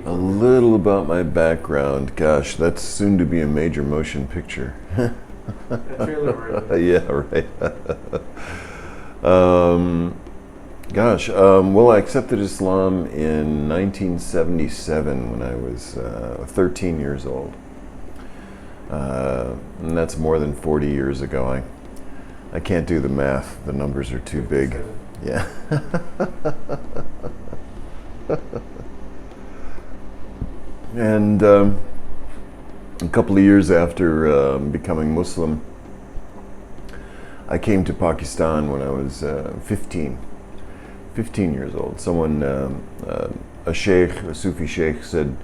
A little about my background. Gosh, that's soon to be a major motion picture. Yeah, right. Well, I accepted Islam in 1977 when I was 13 years old. And that's more than 40 years ago. I can't do the math. The numbers are too big. Yeah. And a couple of years after becoming Muslim, I came to Pakistan when I was 15 years old. Someone, a sheikh, a Sufi sheikh, said,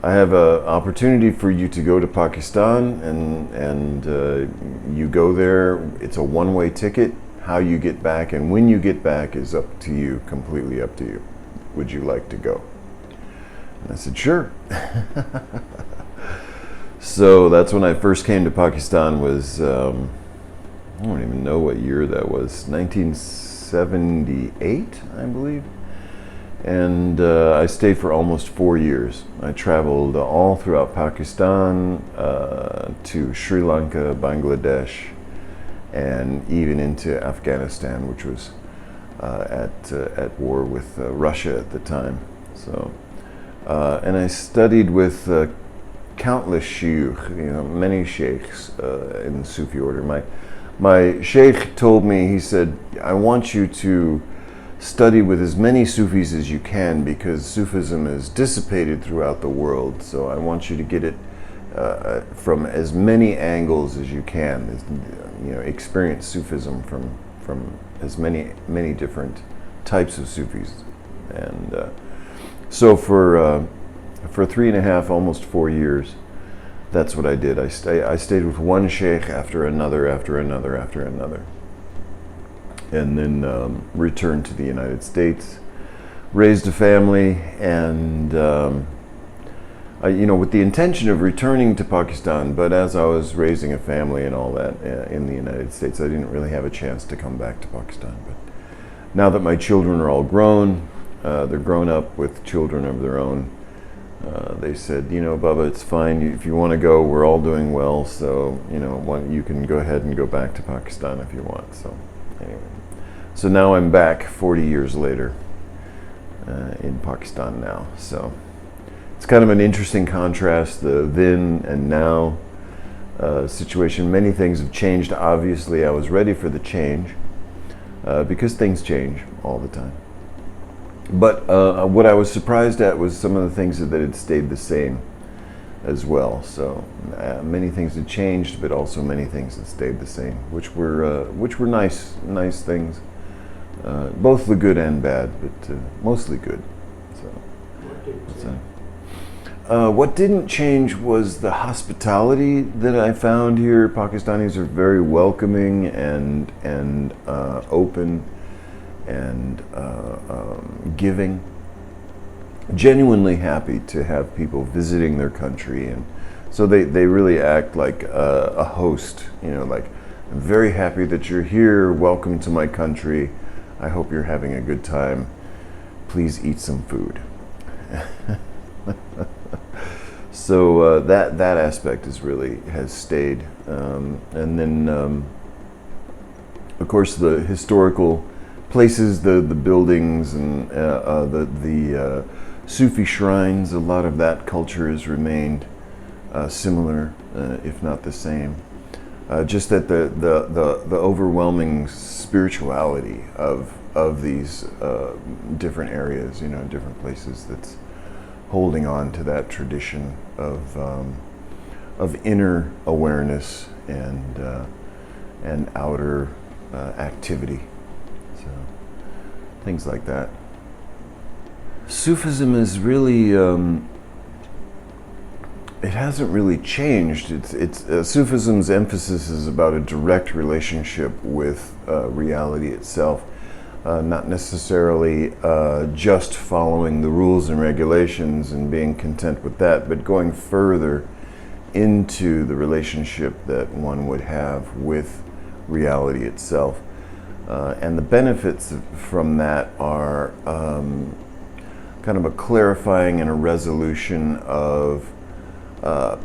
I have an opportunity for you to go to Pakistan, and you go there. It's a one-way ticket. How you get back and when you get back is up to you, completely up to you. Would you like to go? And I said, sure. So that's when I first came to Pakistan. Was I don't even know what year that was, 1978, I believe. And I stayed for almost 4 years. I traveled all throughout Pakistan, to Sri Lanka, Bangladesh, and even into Afghanistan, which was at war with Russia at the time. So, and I studied with countless shuyukh, many sheikhs in the Sufi order. My sheikh told me, he said, I want you to study with as many Sufis as you can, because Sufism is dissipated throughout the world. So I want you to get it from as many angles as you can. Experience Sufism from as many different types of Sufis. And so for 3.5, almost 4 years, that's what I did. I stayed with one sheikh after another, and then returned to the United States, raised a family, and with the intention of returning to Pakistan. But as I was raising a family and all that in the United States, I didn't really have a chance to come back to Pakistan. But now that my children are all grown, they're grown up with children of their own, they said, Baba, it's fine. If you want to go, we're all doing well. So, you can go ahead and go back to Pakistan if you want. So, anyway. So now I'm back 40 years later in Pakistan now. So it's kind of an interesting contrast, the then and now situation. Many things have changed. Obviously, I was ready for the change because things change all the time. But what I was surprised at was some of the things that had stayed the same as well. So many things had changed, but also many things that stayed the same, which were nice things, both the good and bad, but mostly good. So what didn't change was the hospitality that I found here. Pakistanis are very welcoming and open and giving, genuinely happy to have people visiting their country, and so they really act like a host. Like, I'm very happy that you're here. Welcome to my country. I hope you're having a good time. Please eat some food. So that aspect has stayed, and then of course the historical places, the buildings, and the Sufi shrines. A lot of that culture has remained similar, if not the same. Just that the overwhelming spirituality of these different areas, different places, that's holding on to that tradition of inner awareness and outer activity. So things like that. Sufism is really it hasn't really changed. Sufism's emphasis is about a direct relationship with reality itself, not necessarily just following the rules and regulations and being content with that, but going further into the relationship that one would have with reality itself. And the benefits from that are kind of a clarifying and a resolution of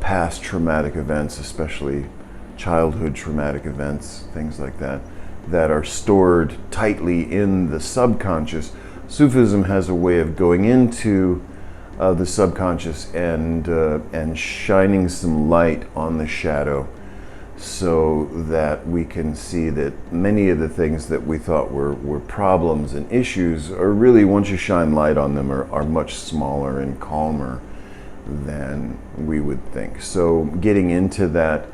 past traumatic events, especially childhood traumatic events, things like that, that are stored tightly in the subconscious. Sufism has a way of going into the subconscious and shining some light on the shadow, so that we can see that many of the things that we thought were problems and issues are really, once you shine light on them, are much smaller and calmer than we would think. So getting into that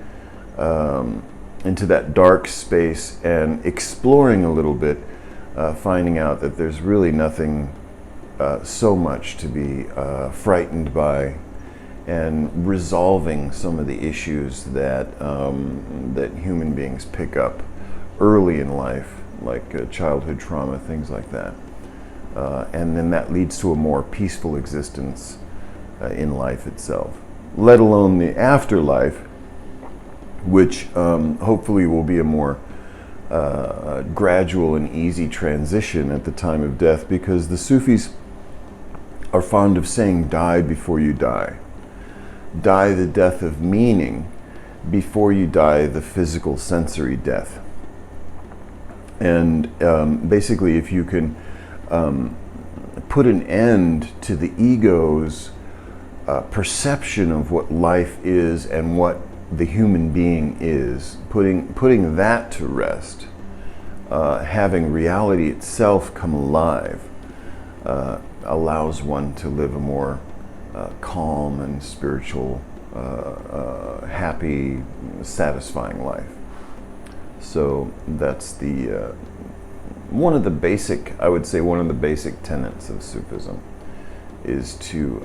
dark space and exploring a little bit, finding out that there's really nothing so much to be frightened by, and resolving some of the issues that human beings pick up early in life, like childhood trauma, things like that. And then that leads to a more peaceful existence in life itself, let alone the afterlife, which hopefully will be a more gradual and easy transition at the time of death, because the Sufis are fond of saying, die before you die. Die the death of meaning before you die the physical sensory death. And basically, if you can put an end to the ego's perception of what life is and what the human being is, putting that to rest, having reality itself come alive, allows one to live a more calm and spiritual, happy, satisfying life. So that's the one of the basic tenets of Sufism is to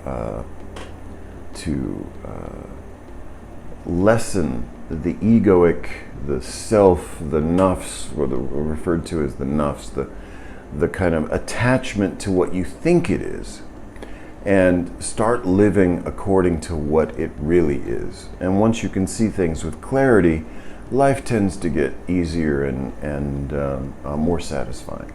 lessen the egoic, the self, the nafs, or referred to as the nafs, the kind of attachment to what you think it is, and start living according to what it really is. And once you can see things with clarity, life tends to get easier and more satisfying.